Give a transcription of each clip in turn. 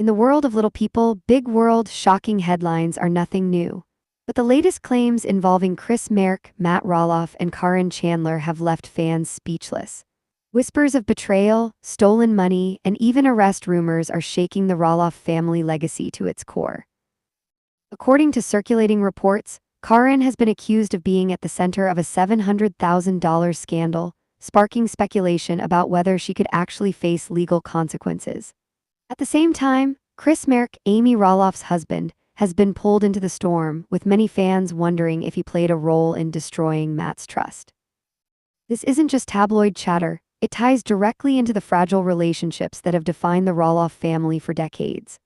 In the world of little people, big world, shocking headlines are nothing new. But the latest claims involving Chris Marek, Matt Roloff, and Caryn Chandler have left fans speechless. Whispers of betrayal, stolen money, and even arrest rumors are shaking the Roloff family legacy to its core. According to circulating reports, Caryn has been accused of being at the center of a $700,000 scandal, sparking speculation about whether she could actually face legal consequences. At the same time, Chris Marek, Amy Roloff's husband, has been pulled into the storm, with many fans wondering if he played a role in destroying Matt's trust. This isn't just tabloid chatter, it ties directly into the fragile relationships that have defined the Roloff family for decades.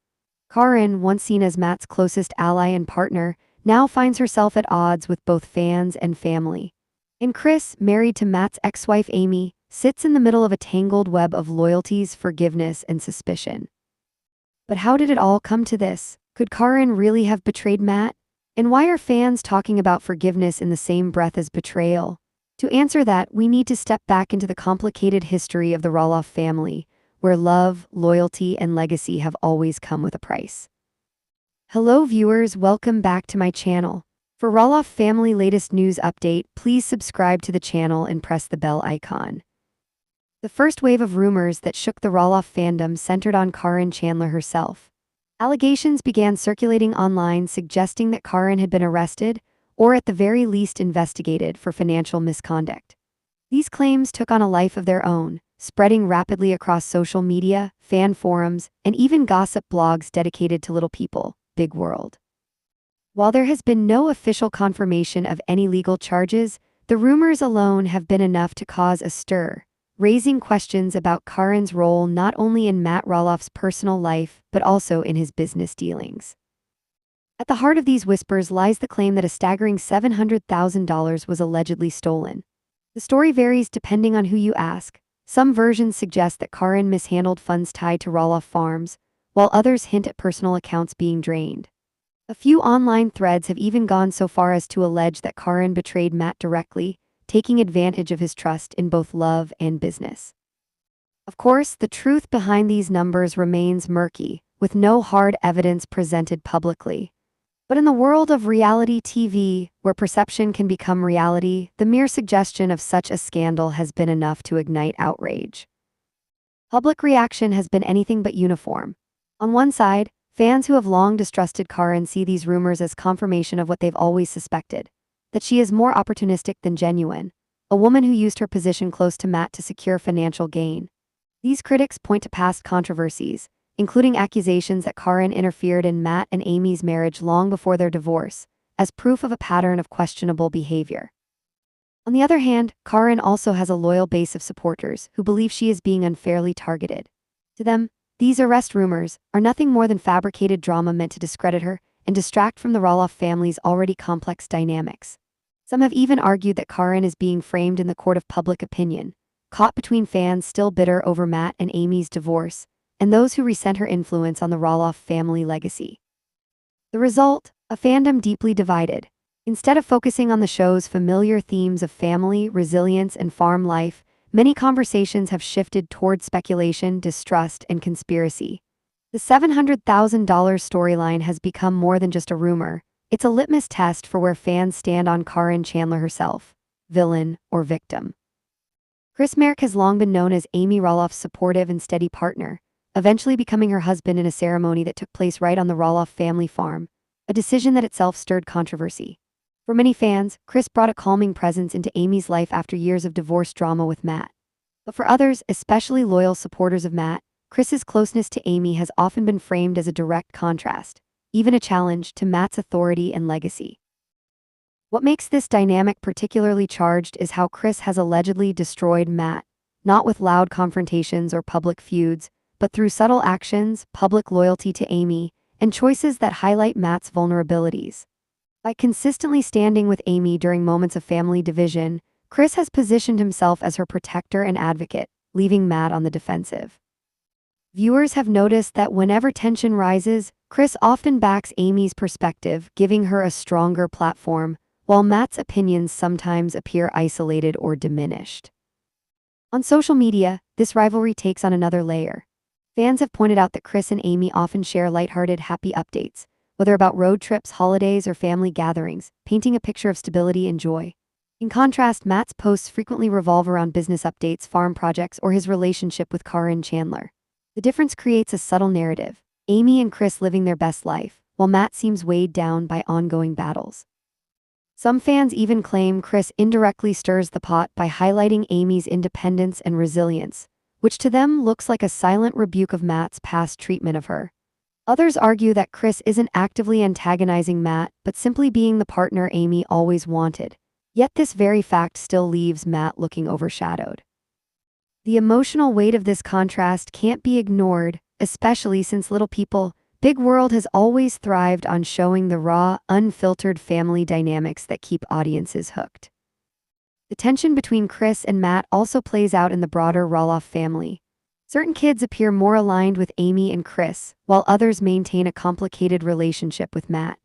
Caryn, once seen as Matt's closest ally and partner, now finds herself at odds with both fans and family. And Chris, married to Matt's ex-wife Amy, sits in the middle of a tangled web of loyalties, forgiveness, and suspicion. But how did it all come to this? Could Caryn really have betrayed Matt? And why are fans talking about forgiveness in the same breath as betrayal? To answer that, we need to step back into the complicated history of the Roloff family, where love, loyalty, and legacy have always come with a price. Hello viewers, welcome back to my channel. For Roloff family latest news update, please subscribe to the channel and press the bell icon. The first wave of rumors that shook the Roloff fandom centered on Caryn Chandler herself. Allegations began circulating online suggesting that Caryn had been arrested, or at the very least investigated, for financial misconduct. These claims took on a life of their own, spreading rapidly across social media, fan forums, and even gossip blogs dedicated to little people, big world. While there has been no official confirmation of any legal charges, the rumors alone have been enough to cause a stir, raising questions about Caryn's role not only in Matt Roloff's personal life, but also in his business dealings. At the heart of these whispers lies the claim that a staggering $700,000 was allegedly stolen. The story varies depending on who you ask. Some versions suggest that Caryn mishandled funds tied to Roloff farms, while others hint at personal accounts being drained. A few online threads have even gone so far as to allege that Caryn betrayed Matt directly, taking advantage of his trust in both love and business. Of course, the truth behind these numbers remains murky, with no hard evidence presented publicly. But in the world of reality TV, where perception can become reality, the mere suggestion of such a scandal has been enough to ignite outrage. Public reaction has been anything but uniform. On one side, fans who have long distrusted Caryn see these rumors as confirmation of what they've always suspected, that she is more opportunistic than genuine, a woman who used her position close to Matt to secure financial gain. These critics point to past controversies, including accusations that Caryn interfered in Matt and Amy's marriage long before their divorce, as proof of a pattern of questionable behavior. On the other hand, Caryn also has a loyal base of supporters who believe she is being unfairly targeted. To them, these arrest rumors are nothing more than fabricated drama meant to discredit her and distract from the Roloff family's already complex dynamics. Some have even argued that Caryn is being framed in the court of public opinion, caught between fans still bitter over Matt and Amy's divorce, and those who resent her influence on the Roloff family legacy. The result? A fandom deeply divided. Instead of focusing on the show's familiar themes of family, resilience, and farm life, many conversations have shifted toward speculation, distrust, and conspiracy. The $700,000 storyline has become more than just a rumor. It's a litmus test for where fans stand on Caryn Chandler herself, villain or victim. Chris Marek has long been known as Amy Roloff's supportive and steady partner, eventually becoming her husband in a ceremony that took place right on the Roloff family farm, a decision that itself stirred controversy. For many fans, Chris brought a calming presence into Amy's life after years of divorce drama with Matt. But for others, especially loyal supporters of Matt, Chris's closeness to Amy has often been framed as a direct contrast, even a challenge to Matt's authority and legacy. What makes this dynamic particularly charged is how Chris has allegedly destroyed Matt, not with loud confrontations or public feuds, but through subtle actions, public loyalty to Amy, and choices that highlight Matt's vulnerabilities. By consistently standing with Amy during moments of family division, Chris has positioned himself as her protector and advocate, leaving Matt on the defensive. Viewers have noticed that whenever tension rises, Chris often backs Amy's perspective, giving her a stronger platform, while Matt's opinions sometimes appear isolated or diminished. On social media, this rivalry takes on another layer. Fans have pointed out that Chris and Amy often share lighthearted, happy updates, whether about road trips, holidays, or family gatherings, painting a picture of stability and joy. In contrast, Matt's posts frequently revolve around business updates, farm projects, or his relationship with Caryn Chandler. The difference creates a subtle narrative: Amy and Chris living their best life, while Matt seems weighed down by ongoing battles. Some fans even claim Chris indirectly stirs the pot by highlighting Amy's independence and resilience, which to them looks like a silent rebuke of Matt's past treatment of her. Others argue that Chris isn't actively antagonizing Matt, but simply being the partner Amy always wanted. Yet this very fact still leaves Matt looking overshadowed. The emotional weight of this contrast can't be ignored, especially since Little People, Big World has always thrived on showing the raw, unfiltered family dynamics that keep audiences hooked. The tension between Chris and Matt also plays out in the broader Roloff family. Certain kids appear more aligned with Amy and Chris, while others maintain a complicated relationship with Matt.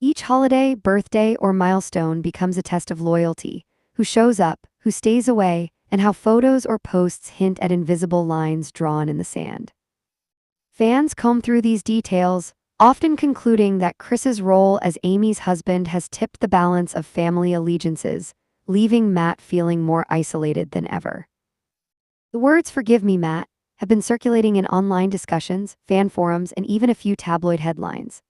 Each holiday, birthday, or milestone becomes a test of loyalty: who shows up, who stays away, and how photos or posts hint at invisible lines drawn in the sand. Fans comb through these details, often concluding that Chris's role as Amy's husband has tipped the balance of family allegiances, leaving Matt feeling more isolated than ever. The words "forgive me, Matt" have been circulating in online discussions, fan forums, and even a few tabloid headlines.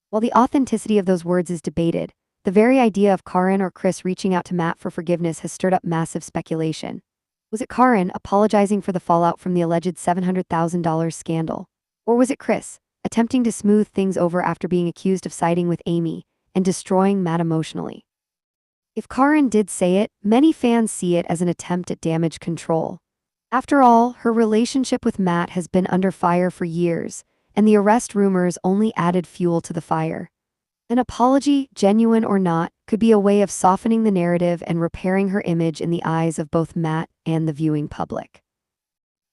While the authenticity of those words is debated, the very idea of Caryn or Chris reaching out to Matt for forgiveness has stirred up massive speculation. Was it Caryn apologizing for the fallout from the alleged $700,000 scandal? Or was it Chris, attempting to smooth things over after being accused of siding with Amy and destroying Matt emotionally? If Caryn did say it, many fans see it as an attempt at damage control. After all, her relationship with Matt has been under fire for years, and the arrest rumors only added fuel to the fire. An apology, genuine or not, could be a way of softening the narrative and repairing her image in the eyes of both Matt and the viewing public.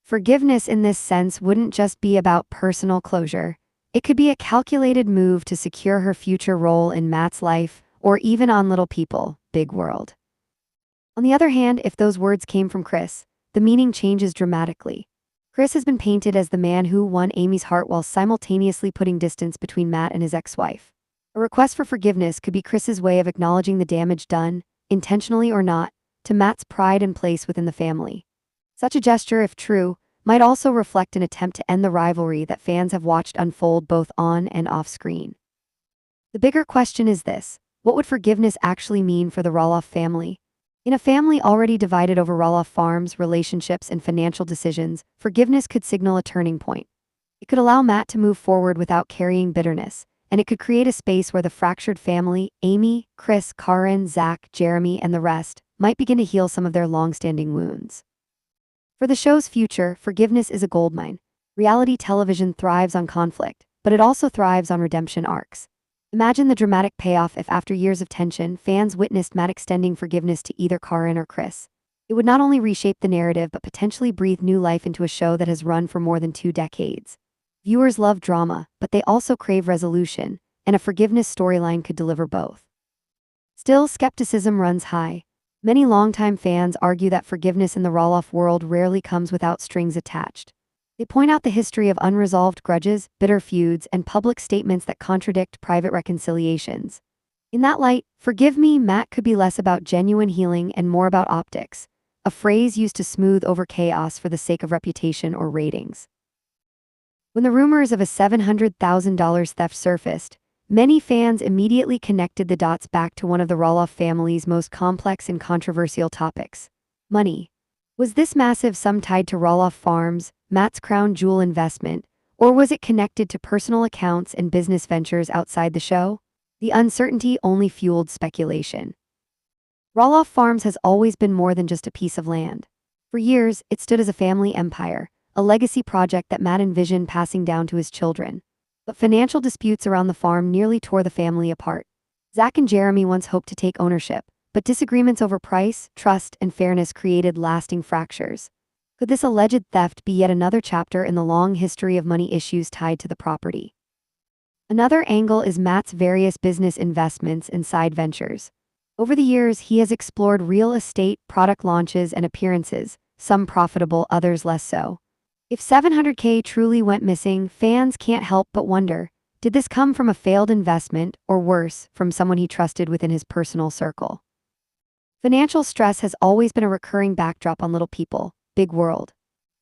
Forgiveness in this sense wouldn't just be about personal closure. It could be a calculated move to secure her future role in Matt's life, or even on Little People, Big World. On the other hand, if those words came from Chris, the meaning changes dramatically. Chris has been painted as the man who won Amy's heart while simultaneously putting distance between Matt and his ex-wife. A request for forgiveness could be Chris's way of acknowledging the damage done, intentionally or not, to Matt's pride and place within the family. Such a gesture, if true, might also reflect an attempt to end the rivalry that fans have watched unfold both on and off screen. The bigger question is this: what would forgiveness actually mean for the Roloff family? In a family already divided over Roloff farms, relationships, and financial decisions, forgiveness could signal a turning point. It could allow Matt to move forward without carrying bitterness, and it could create a space where the fractured family, Amy, Chris, Caryn, Zach, Jeremy, and the rest, might begin to heal some of their long-standing wounds. For the show's future, forgiveness is a goldmine. Reality television thrives on conflict, but it also thrives on redemption arcs. Imagine the dramatic payoff if, after years of tension, fans witnessed Matt extending forgiveness to either Caryn or Chris. It would not only reshape the narrative but potentially breathe new life into a show that has run for more than 2 decades. Viewers love drama, but they also crave resolution, and a forgiveness storyline could deliver both. Still, skepticism runs high. Many longtime fans argue that forgiveness in the Roloff world rarely comes without strings attached. They point out the history of unresolved grudges, bitter feuds, and public statements that contradict private reconciliations. In that light, "forgive me, Matt" could be less about genuine healing and more about optics, a phrase used to smooth over chaos for the sake of reputation or ratings. When the rumors of a $700,000 theft surfaced, many fans immediately connected the dots back to one of the Roloff family's most complex and controversial topics: money. Was this massive sum tied to Roloff Farms, Matt's crown jewel investment, or was it connected to personal accounts and business ventures outside the show? The uncertainty only fueled speculation. Roloff Farms has always been more than just a piece of land. For years, it stood as a family empire, a legacy project that Matt envisioned passing down to his children. But financial disputes around the farm nearly tore the family apart. Zach and Jeremy once hoped to take ownership, but disagreements over price, trust, and fairness created lasting fractures. Could this alleged theft be yet another chapter in the long history of money issues tied to the property? Another angle is Matt's various business investments and side ventures. Over the years, he has explored real estate, product launches, and appearances, some profitable, others less so. If 700K truly went missing, fans can't help but wonder, did this come from a failed investment, or worse, from someone he trusted within his personal circle? Financial stress has always been a recurring backdrop on Little People, Big World.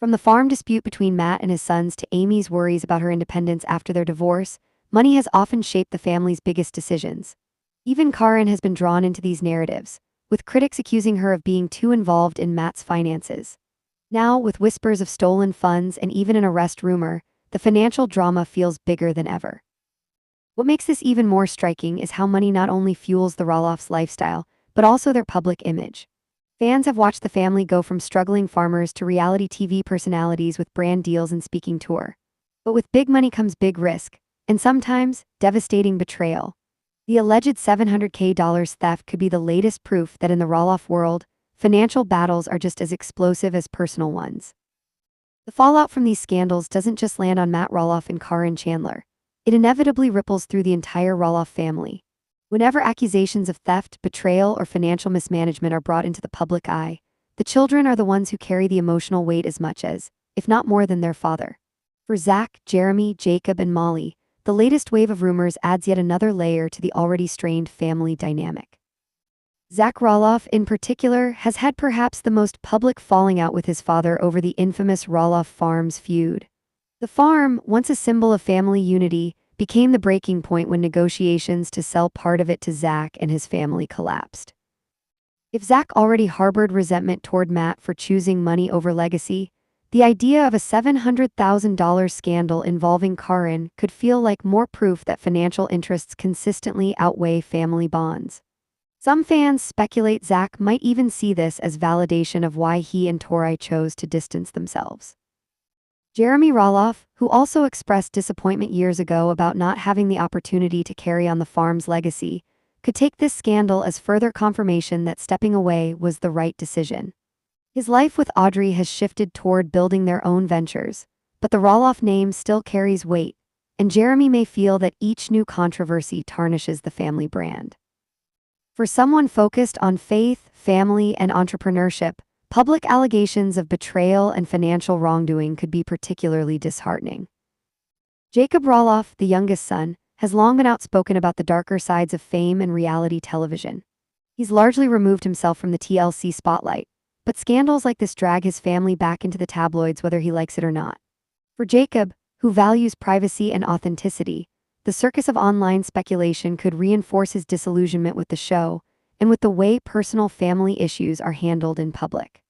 From the farm dispute between Matt and his sons to Amy's worries about her independence after their divorce, money has often shaped the family's biggest decisions. Even Caryn has been drawn into these narratives, with critics accusing her of being too involved in Matt's finances. Now, with whispers of stolen funds and even an arrest rumor, the financial drama feels bigger than ever. What makes this even more striking is how money not only fuels the Roloffs' lifestyle, but also their public image. Fans have watched the family go from struggling farmers to reality TV personalities with brand deals and speaking tour. But with big money comes big risk, and sometimes devastating betrayal. The alleged $700K theft could be the latest proof that in the Roloff world, financial battles are just as explosive as personal ones. The fallout from these scandals doesn't just land on Matt Roloff and Caryn Chandler. It inevitably ripples through the entire Roloff family. Whenever accusations of theft, betrayal, or financial mismanagement are brought into the public eye, the children are the ones who carry the emotional weight as much as, if not more than, their father. For Zach, Jeremy, Jacob, and Molly, the latest wave of rumors adds yet another layer to the already strained family dynamic. Zach Roloff, in particular, has had perhaps the most public falling out with his father over the infamous Roloff Farms feud. The farm, once a symbol of family unity, became the breaking point when negotiations to sell part of it to Zach and his family collapsed. If Zach already harbored resentment toward Matt for choosing money over legacy, the idea of a $700,000 scandal involving Caryn could feel like more proof that financial interests consistently outweigh family bonds. Some fans speculate Zach might even see this as validation of why he and Tori chose to distance themselves. Jeremy Roloff, who also expressed disappointment years ago about not having the opportunity to carry on the farm's legacy, could take this scandal as further confirmation that stepping away was the right decision. His life with Audrey has shifted toward building their own ventures, but the Roloff name still carries weight, and Jeremy may feel that each new controversy tarnishes the family brand. For someone focused on faith, family, and entrepreneurship, public allegations of betrayal and financial wrongdoing could be particularly disheartening. Jacob Roloff, the youngest son, has long been outspoken about the darker sides of fame and reality television. He's largely removed himself from the TLC spotlight, but scandals like this drag his family back into the tabloids whether he likes it or not. For Jacob, who values privacy and authenticity, the circus of online speculation could reinforce his disillusionment with the show and with the way personal family issues are handled in public.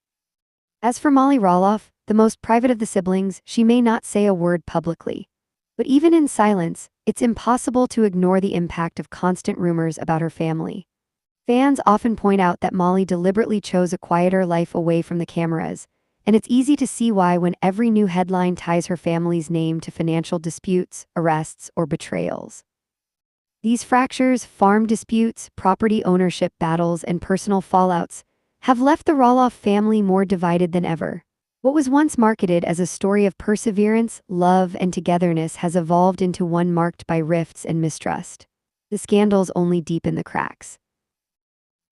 As for Molly Roloff, the most private of the siblings, she may not say a word publicly. But even in silence, it's impossible to ignore the impact of constant rumors about her family. Fans often point out that Molly deliberately chose a quieter life away from the cameras, and it's easy to see why when every new headline ties her family's name to financial disputes, arrests, or betrayals. These fractures, farm disputes, property ownership battles, and personal fallouts have left the Roloff family more divided than ever. What was once marketed as a story of perseverance, love, and togetherness has evolved into one marked by rifts and mistrust. The scandals only deepen the cracks.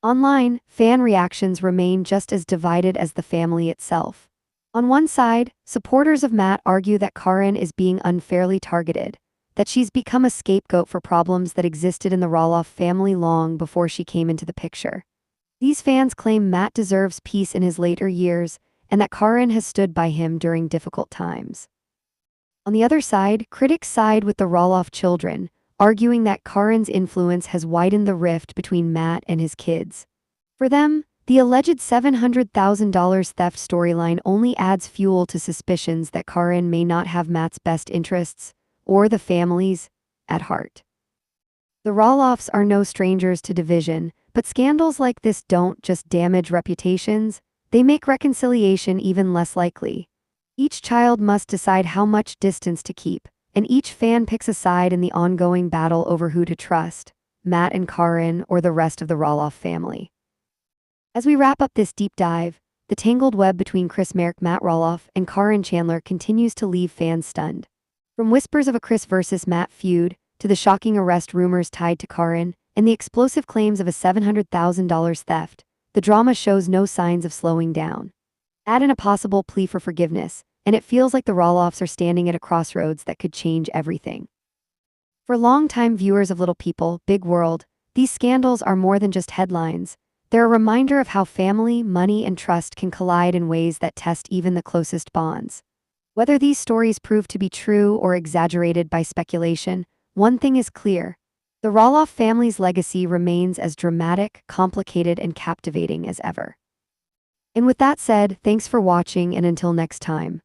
Online, fan reactions remain just as divided as the family itself. On one side, supporters of Matt argue that Caryn is being unfairly targeted, that she's become a scapegoat for problems that existed in the Roloff family long before she came into the picture. These fans claim Matt deserves peace in his later years and that Caryn has stood by him during difficult times. On the other side, critics side with the Roloff children, arguing that Caryn's influence has widened the rift between Matt and his kids. For them, the alleged $700,000 theft storyline only adds fuel to suspicions that Caryn may not have Matt's best interests, or the family's, at heart. The Roloffs are no strangers to division, but scandals like this don't just damage reputations, they make reconciliation even less likely. Each child must decide how much distance to keep, and each fan picks a side in the ongoing battle over who to trust, Matt and Caryn or the rest of the Roloff family. As we wrap up this deep dive, the tangled web between Chris Marek, Matt Roloff, and Caryn Chandler continues to leave fans stunned. From whispers of a Chris versus Matt feud, to the shocking arrest rumors tied to Caryn, and the explosive claims of a $700,000 theft, the drama shows no signs of slowing down. Add in a possible plea for forgiveness, and it feels like the Roloffs are standing at a crossroads that could change everything. For longtime viewers of Little People, Big World, these scandals are more than just headlines. They're a reminder of how family, money, and trust can collide in ways that test even the closest bonds. Whether these stories prove to be true or exaggerated by speculation, one thing is clear. The Roloff family's legacy remains as dramatic, complicated, and captivating as ever. And with that said, thanks for watching, and until next time.